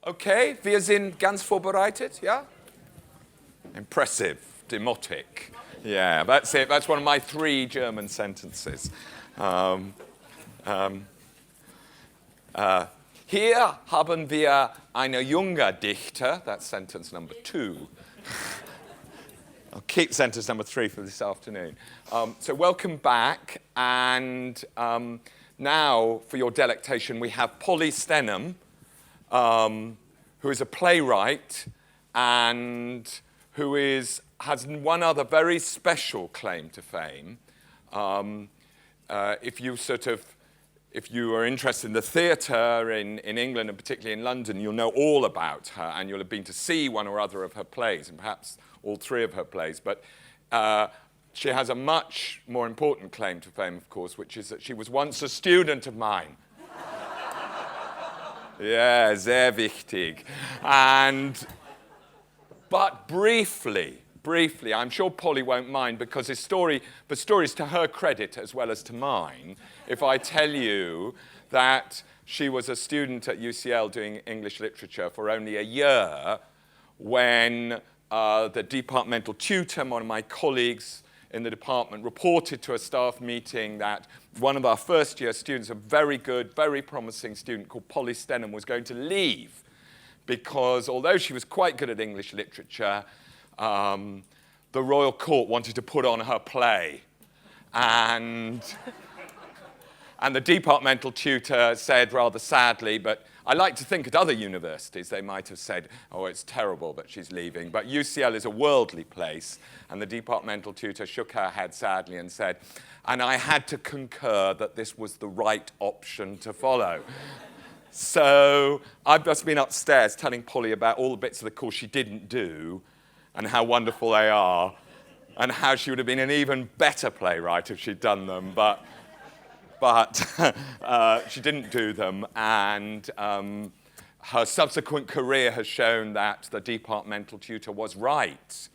Okay, wir sind ganz vorbereitet, yeah? Impressive, demotic. Yeah, that's it. That's one of my 3 German sentences. Hier haben wir eine junge Dichter. That's sentence number 2. I'll keep sentence number 3 for this afternoon. So welcome back, and now for your delectation we have Pollys Stenham, who is a playwright and who has one other very special claim to fame. If you are interested in the theatre in England, and particularly in London, you'll know all about her, and you'll have been to see one or other of her plays, and perhaps all 3 of her plays. But she has a much more important claim to fame, of course, which is that she was once a student of mine. Yeah, sehr wichtig. But briefly, I'm sure Polly won't mind, because the story is to her credit as well as to mine, if I tell you that she was a student at UCL doing English literature for only a year when the departmental tutor, one of my colleagues in the department, reported to a staff meeting that one of our first-year students, a very good, very promising student called Pollys Stenham, was going to leave because although she was quite good at English literature, the Royal Court wanted to put on her play. And the departmental tutor said rather sadly, but I like to think at other universities they might have said, oh, it's terrible that she's leaving. But UCL is a worldly place, and the departmental tutor shook her head sadly and said, and I had to concur that this was the right option to follow. So I've just been upstairs telling Polly about all the bits of the course she didn't do and how wonderful they are and how she would have been an even better playwright if she'd done them. But she didn't do them, and her subsequent career has shown that the departmental tutor was right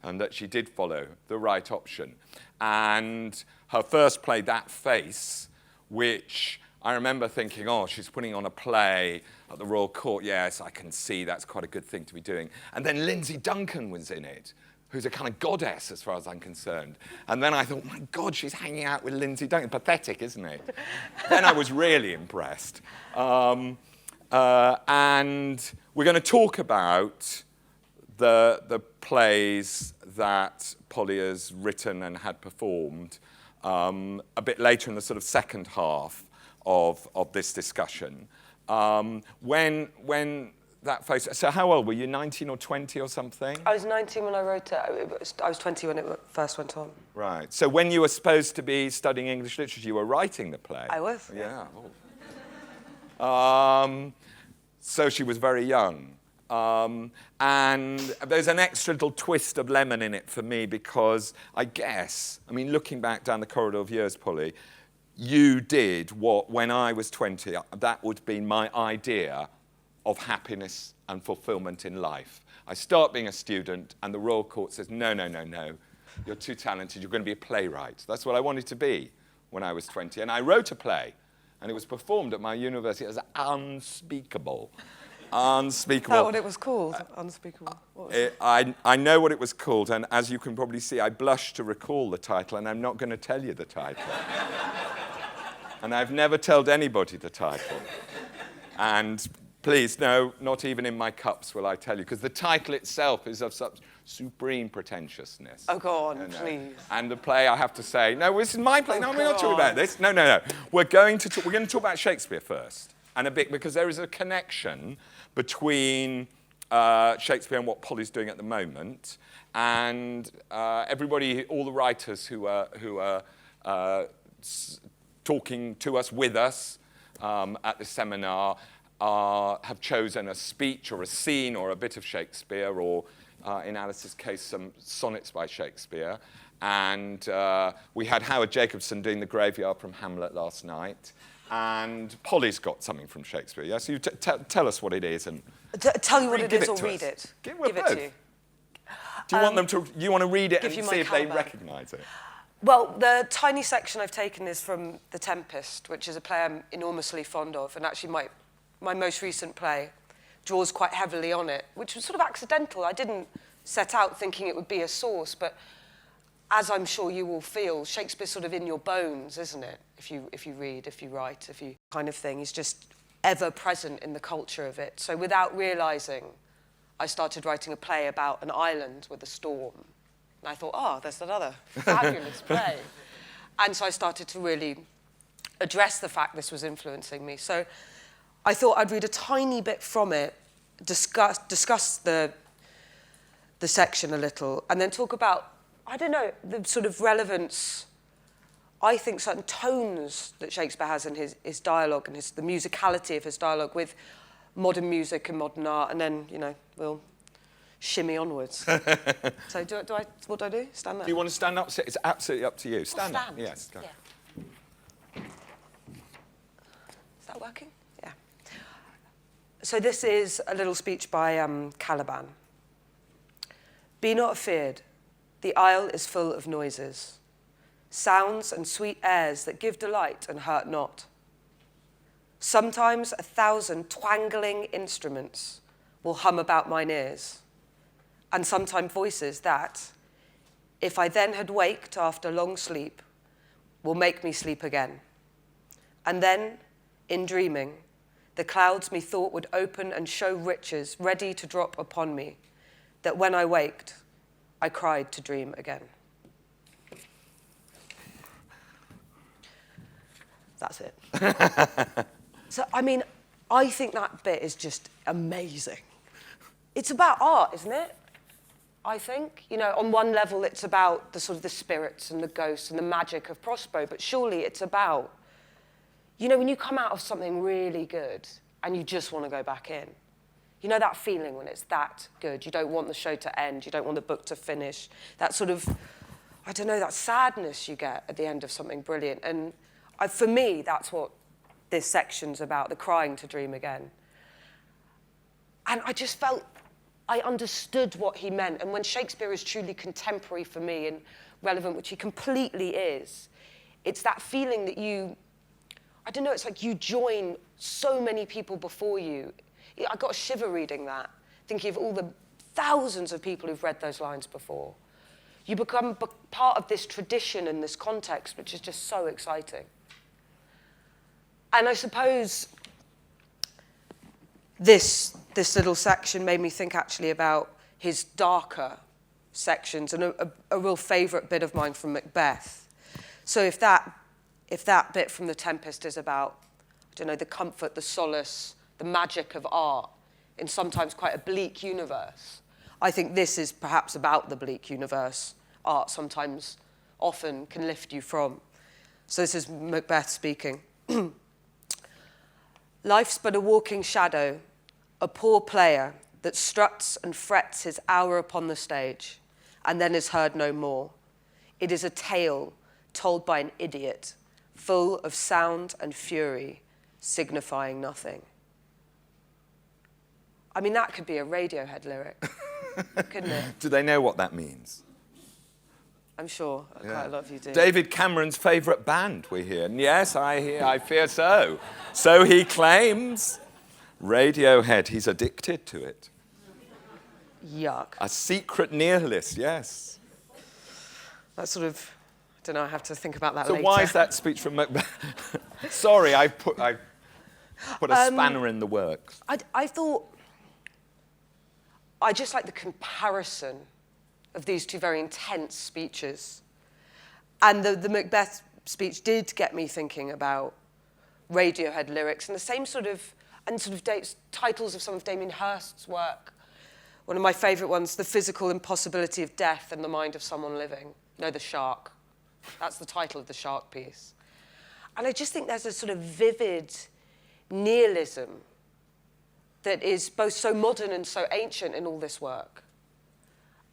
and that she did follow the right option. And her first play, That Face, which I remember thinking, oh, she's putting on a play at the Royal Court. Yes, I can see that's quite a good thing to be doing. And then Lindsay Duncan was in it, who's a kind of goddess as far as I'm concerned. And then I thought, my God, she's hanging out with Lindsay Duncan. Pathetic, isn't it? Then I was really impressed. And we're going to talk about the plays that Polly has written and had performed a bit later in the sort of second half of this discussion. When That Face. So how old were you, 19 or 20 or something? I was 19 when I wrote it. I was 20 when it first went on. Right. So when you were supposed to be studying English literature, you were writing the play? I was. Yeah. Oh. So she was very young. And there's an extra little twist of lemon in it for me because I mean, looking back down the corridor of years, Polly, you did what, when I was 20, that would be my idea of happiness and fulfillment in life. I start being a student and the Royal Court says, no, you're too talented, you're going to be a playwright. That's what I wanted to be when I was 20. And I wrote a play and it was performed at my university as Unspeakable. Unspeakable. Is that what it was called? Unspeakable? What was it? I know what it was called, and as you can probably see, I blush to recall the title, and I'm not going to tell you the title. And I've never told anybody the title. And please, no, not even in my cups will I tell you, because the title itself is of such supreme pretentiousness. Oh, go on, please. And the play, I have to say, no, this is my play. No, we're not talking about this. No. We're going to talk about Shakespeare first, and a bit, because there is a connection between Shakespeare and what Polly's doing at the moment, and everybody, all the writers who are talking to us, with us at the seminar, have chosen a speech or a scene or a bit of Shakespeare, or in Alice's case, some sonnets by Shakespeare. And we had Howard Jacobson doing the Graveyard from Hamlet last night. And Polly's got something from Shakespeare, yes? So you tell us what it is and tell you what it is or read it. Give it to you. Do you want them to? You want to read it and see if they recognise it? Well, the tiny section I've taken is from The Tempest, which is a play I'm enormously fond of, and actually my most recent play, draws quite heavily on it, which was sort of accidental. I didn't set out thinking it would be a source, but as I'm sure you all feel, Shakespeare's sort of in your bones, isn't it? If you read, if you write, if you kind of thing. He's just ever present in the culture of it. So without realising, I started writing a play about an island with a storm. And I thought, oh, there's another fabulous play. And so I started to really address the fact this was influencing me. So I thought I'd read a tiny bit from it, discuss the section a little, and then talk about, I don't know, the sort of relevance, I think, certain tones that Shakespeare has in his dialogue and the musicality of his dialogue with modern music and modern art, and then, you know, we'll shimmy onwards. So what do I do? Stand there? Do you want to stand up? It's absolutely up to you. Stand up. Stand. Yes. Go. Yeah. Is that working? Yeah. So this is a little speech by Caliban. Be not afeard. The isle is full of noises, sounds and sweet airs that give delight and hurt not. Sometimes 1,000 twangling instruments will hum about mine ears, and sometimes voices that, if I then had waked after long sleep, will make me sleep again. And then, in dreaming, the clouds methought would open and show riches ready to drop upon me, that when I waked, I cried to dream again. That's it. So, I mean, I think that bit is just amazing. It's about art, isn't it? I think. You know, on one level, it's about the sort of the spirits and the ghosts and the magic of Prospero, but surely it's about, you know, when you come out of something really good and you just want to go back in. You know that feeling when it's that good? You don't want the show to end. You don't want the book to finish. That sort of, I don't know, that sadness you get at the end of something brilliant. And for me, that's what this section's about, the crying to dream again. And I just felt I understood what he meant. And when Shakespeare is truly contemporary for me and relevant, which he completely is, it's that feeling that you, I don't know, it's like you join so many people before you. I got a shiver reading that, thinking of all the thousands of people who've read those lines before. You become part of this tradition and this context, which is just so exciting. And I suppose this little section made me think actually about his darker sections, and a real favourite bit of mine from Macbeth. So if that bit from the Tempest is about, I don't know, the comfort, the solace, the magic of art in sometimes quite a bleak universe, I think this is perhaps about the bleak universe art sometimes often can lift you from. So this is Macbeth speaking. Life's but a walking shadow, a poor player that struts and frets his hour upon the stage and then is heard no more. It is a tale told by an idiot, full of sound and fury, signifying nothing. I mean, that could be a Radiohead lyric, couldn't it? Do they know what that means? I'm sure quite a lot of you do. David Cameron's favourite band, we hear. And yes, I fear so. So he claims. Radiohead, he's addicted to it. Yuck. A secret nihilist, yes. That sort of, I don't know, I have to think about that so later. why is that speech from Macbeth? Sorry, I put a spanner in the works. I thought, I just like the comparison of these two very intense speeches. And the Macbeth speech did get me thinking about Radiohead lyrics and the same sort of, titles of some of Damien Hirst's work. One of my favourite ones, The Physical Impossibility of Death in the Mind of Someone Living. No, The Shark. That's the title of the Shark piece. And I just think there's a sort of vivid nihilism that is both so modern and so ancient in all this work.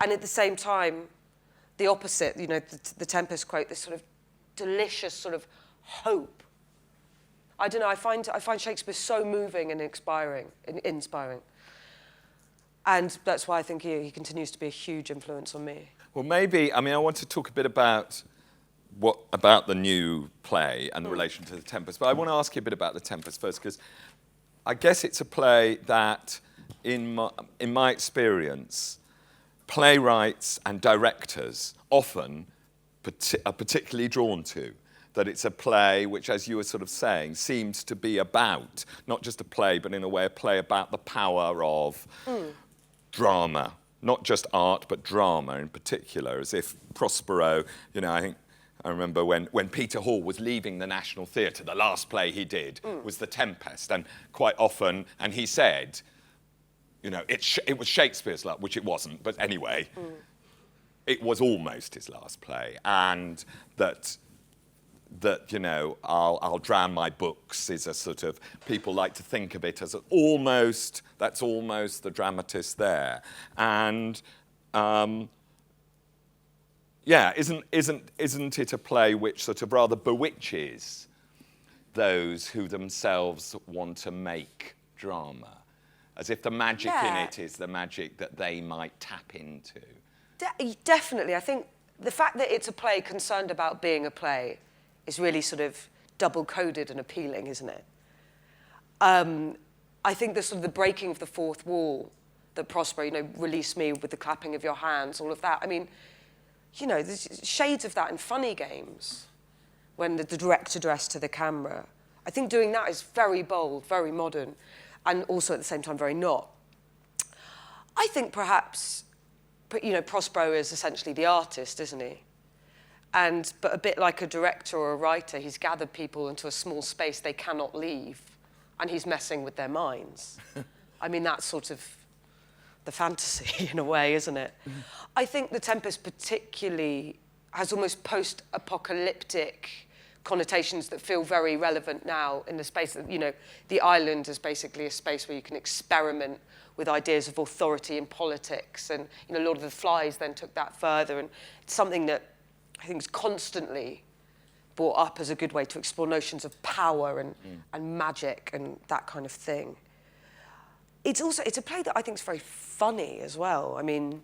And at the same time, the opposite, you know, the Tempest quote, this sort of delicious sort of hope. I don't know, I find Shakespeare so moving and inspiring. And that's why I think he continues to be a huge influence on me. Well, maybe, I mean, I want to talk a bit about the new play and the relation to the Tempest, but I want to ask you a bit about the Tempest first, because I guess it's a play that in my experience, playwrights and directors often are particularly drawn to. That it's a play which, as you were sort of saying, seems to be about, not just a play, but in a way a play about the power of drama. Not just art, but drama in particular, as if Prospero, you know, I remember when Peter Hall was leaving the National Theatre, the last play he did was The Tempest, and quite often, and he said, you know, it was Shakespeare's last, which it wasn't, but anyway, it was almost his last play, and that you know, I'll drown my books is a sort of, people like to think of it as that's almost the dramatist there. And yeah, isn't it a play which sort of rather bewitches those who themselves want to make drama? As if the magic in it is the magic that they might tap into. Definitely. I think the fact that it's a play concerned about being a play is really sort of double-coded and appealing, isn't it? I think the sort of the breaking of the fourth wall that Prospero, you know, release me with the clapping of your hands, all of that. I mean, you know, there's shades of that in Funny Games when the direct address to the camera. I think doing that is very bold, very modern, and also at the same time very not. I think perhaps, you know, Prospero is essentially the artist, isn't he? But a bit like a director or a writer, he's gathered people into a small space they cannot leave, and he's messing with their minds. I mean, that's sort of the fantasy in a way, isn't it? I think The Tempest particularly has almost post-apocalyptic connotations that feel very relevant now in the space that, you know, the island is basically a space where you can experiment with ideas of authority in politics. And, you know, Lord of the Flies then took that further, and it's something that I think is constantly brought up as a good way to explore notions of power and magic and that kind of thing. It's a play that I think is very funny as well. I mean,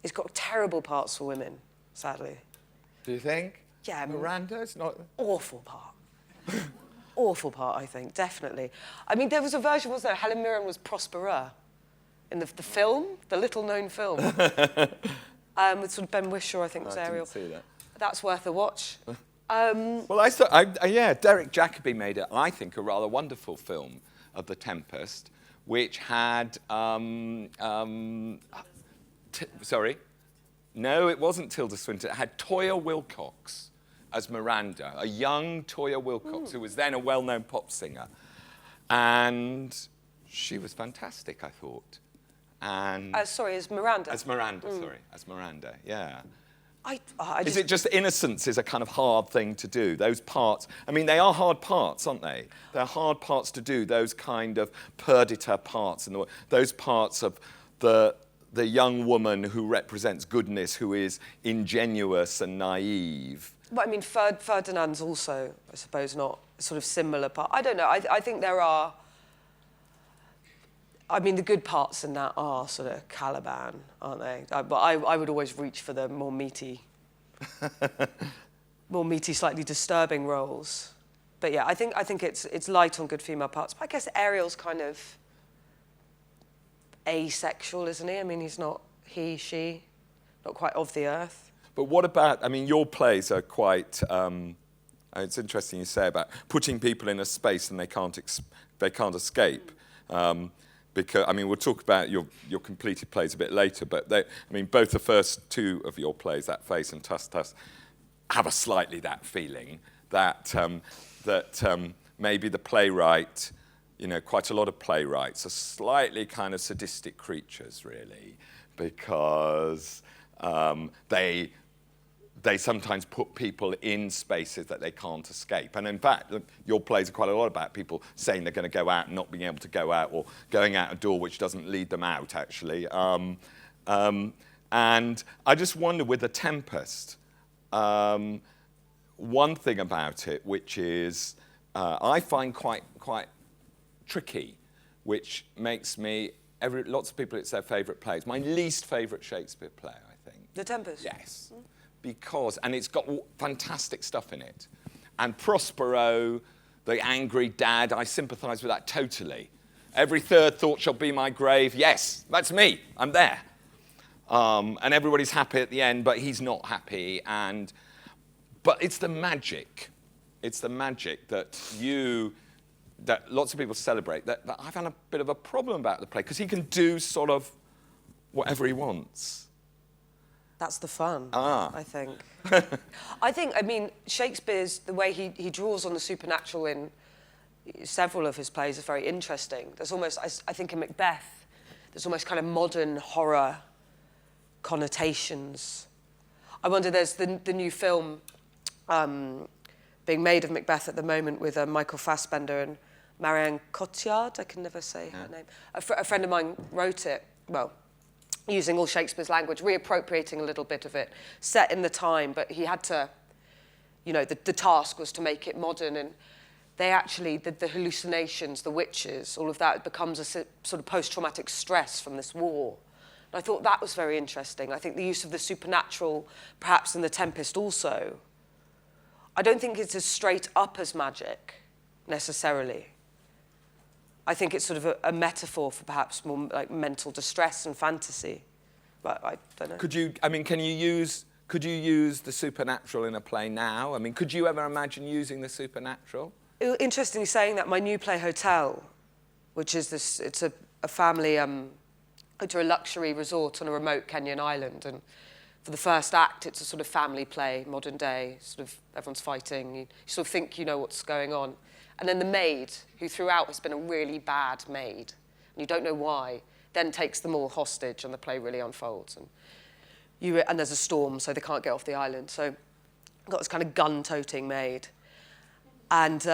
it's got terrible parts for women, sadly. Do you think? Yeah. Miranda's not... Awful part. Awful part, I think, definitely. I mean, there was a version, wasn't there? Helen Mirren was Prospera in the film, the little-known film. With sort of Ben Whishaw, I think, was Ariel. I didn't see that. That's worth a watch. Well, Derek Jacobi made, I think, a rather wonderful film of The Tempest, which had... sorry? No, it wasn't Tilda Swinton. It had Toyah Willcox as Miranda, a young Toyah Willcox, who was then a well-known pop singer. And she was fantastic, I thought. And sorry, as Miranda? As Miranda, sorry. As Miranda, yeah. Is it just innocence is a kind of hard thing to do? Those parts, I mean, they are hard parts, aren't they? They're hard parts to do, those kind of perdita parts, and those parts of the young woman who represents goodness, who is ingenuous and naive. But I mean, Ferdinand's also, I suppose, not sort of similar part. I don't know. I think there are... I mean, the good parts in that are sort of Caliban, aren't they? But I would always reach for the more meaty, slightly disturbing roles. But yeah, I think it's light on good female parts. But I guess Ariel's kind of asexual, isn't he? I mean, he's not she, not quite of the earth. But what about, I mean, your plays are quite, it's interesting you say about putting people in a space and they can't escape. Because, I mean, we'll talk about your completed plays a bit later, but both the first two of your plays, That Face and Tuss Tuss, have a slightly that feeling that maybe the playwright, you know, quite a lot of playwrights are slightly kind of sadistic creatures, really, because they sometimes put people in spaces that they can't escape. And in fact, your plays are quite a lot about people saying they're going to go out and not being able to go out, or going out a door which doesn't lead them out, actually. And I just wonder, with The Tempest, one thing about it, which is I find quite tricky, which makes me, lots of people, it's their favourite play. It's my least favourite Shakespeare play, I think. The Tempest? Yes. Because, and it's got fantastic stuff in it. And Prospero, the angry dad, I sympathise with that totally. Every third thought shall be my grave. Yes, that's me. I'm there. And everybody's happy at the end, but he's not happy. But it's the magic. It's the magic that lots of people celebrate, that I've had a bit of a problem about the play, because he can do sort of whatever he wants. That's the fun, I think. I mean, Shakespeare's, the way he draws on the supernatural in several of his plays is very interesting. There's almost, I think in Macbeth, there's almost kind of modern horror connotations. I wonder, there's the new film being made of Macbeth at the moment with Michael Fassbender and Marianne Cotillard, I can never say her name. A friend of mine wrote it, well, using all Shakespeare's language, reappropriating a little bit of it, set in the time, but he had to, you know, the task was to make it modern, and they actually, the hallucinations, the witches, all of that becomes a sort of post-traumatic stress from this war. And I thought that was very interesting. I think the use of the supernatural, perhaps in the Tempest also, I don't think it's as straight up as magic, necessarily. I think it's sort of a metaphor for perhaps more like mental distress and fantasy. But I don't know. Can you use the supernatural in a play now? I mean, could you ever imagine using the supernatural? Interestingly saying that, my new play Hotel, which is this, it's a family go to a luxury resort on a remote Kenyan island, and for the first act, it's a sort of family play, modern day, sort of everyone's fighting, you sort of think you know what's going on. And then the maid, who throughout has been a really bad maid, and you don't know why, then takes them all hostage, and the play really unfolds. And there's a storm, so they can't get off the island. So you've got this kind of gun-toting maid, and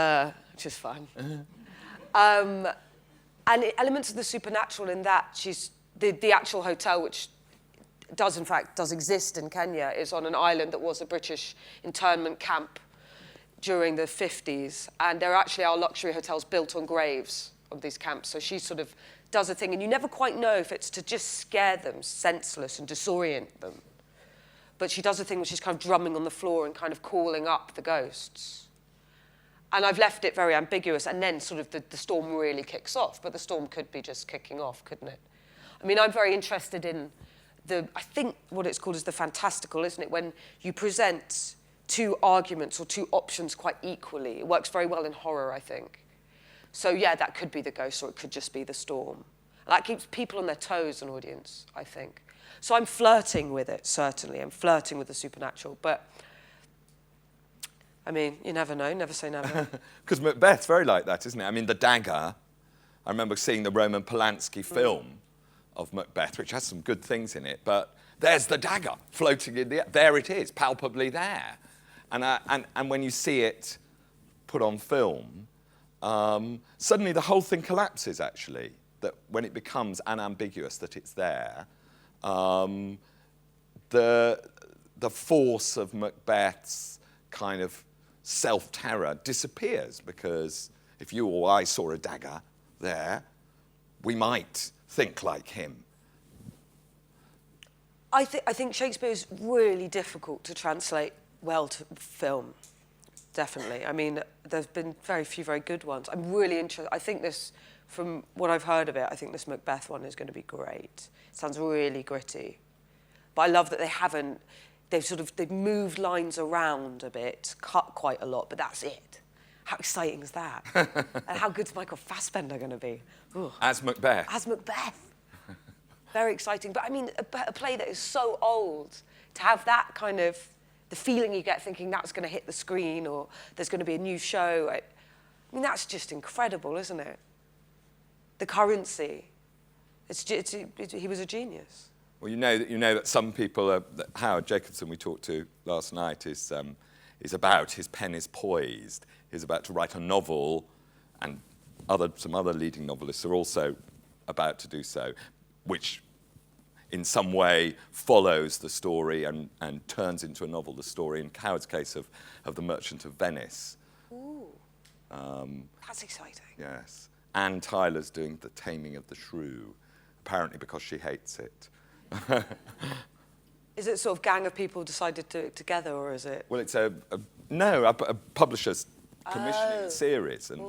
which is fun. And elements of the supernatural in that, she's the actual hotel, which does exist in Kenya, is on an island that was a British internment camp during the 50s, and there actually are luxury hotels built on graves of these camps. So she sort of does a thing, and you never quite know if it's to just scare them senseless and disorient them. But she does a thing where she's kind of drumming on the floor and kind of calling up the ghosts. And I've left it very ambiguous, and then sort of the storm really kicks off, but the storm could be just kicking off, couldn't it? I mean, I'm very interested in I think what it's called is the fantastical, isn't it? When you present two arguments or two options quite equally. It works very well in horror, I think. So yeah, that could be the ghost, or it could just be the storm. And that keeps people on their toes, an audience, I think. So I'm flirting with it, certainly. I'm flirting with the supernatural, but I mean, you never know, never say never. Because Macbeth's very like that, isn't it? I mean, the dagger, I remember seeing the Roman Polanski film of Macbeth, which has some good things in it, but there's the dagger floating in the air. There it is, palpably there. And when you see it put on film, suddenly the whole thing collapses, actually, that when it becomes unambiguous that it's there, the force of Macbeth's kind of self-terror disappears, because if you or I saw a dagger there, we might think like him. I think Shakespeare is really difficult to translate well to film, definitely. I mean, there's been very few very good ones. I'm really interested. I think this, from what I've heard of it, I think this Macbeth one is going to be great. It sounds really gritty. But I love that they've moved lines around a bit, cut quite a lot, but that's it. How exciting is that? And how good's Michael Fassbender going to be? Ooh. As Macbeth. As Macbeth. Very exciting. But I mean, a play that is so old, to have that kind of, the feeling you get thinking that's going to hit the screen, or there's going to be a new show. I mean, that's just incredible, isn't it? The currency. He was a genius. Well, you know that some people, that Howard Jacobson we talked to last night, is about, his pen is poised. He's about to write a novel, and some other leading novelists are also about to do so, which in some way follows the story and turns into a novel, the story, in Howard's case, of The Merchant of Venice. Ooh, that's exciting. Yes. Anne Tyler's doing The Taming of the Shrew, apparently because she hates it. Is it sort of gang of people decided to do it together, or is it? Well, it's a publisher's commissioning series, and